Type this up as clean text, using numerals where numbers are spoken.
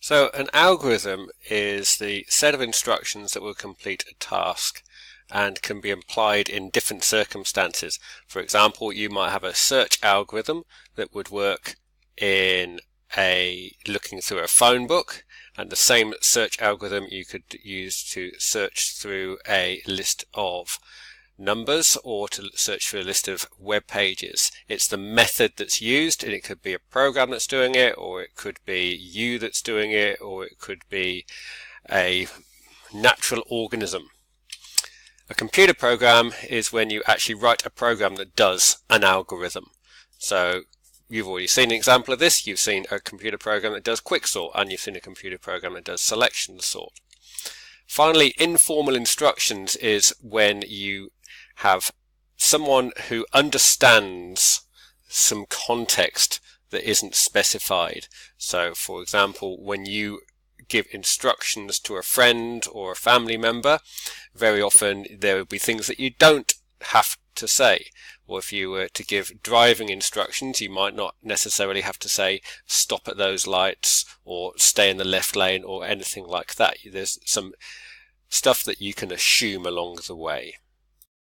So an algorithm is the set of instructions that will complete a task and can be applied in different circumstances. For example, you might have a search algorithm that would work in looking through a phone book, and the same search algorithm you could use to search through a list of numbers or to search for a list of web pages. It's the method that's used, and it could be a program that's doing it, or it could be you that's doing it, or it could be a natural organism. A computer program is when you actually write a program that does an algorithm. So you've already seen an example of this. You've seen a computer program that does quicksort, and you've seen a computer program that does selection sort. Finally, informal instructions is when you have someone who understands some context that isn't specified. So, for example, when you give instructions to a friend or a family member, very often there will be things that you don't have to say. Or if you were to give driving instructions, you might not necessarily have to say stop at those lights or stay in the left lane or anything like that. There's some stuff that you can assume along the way.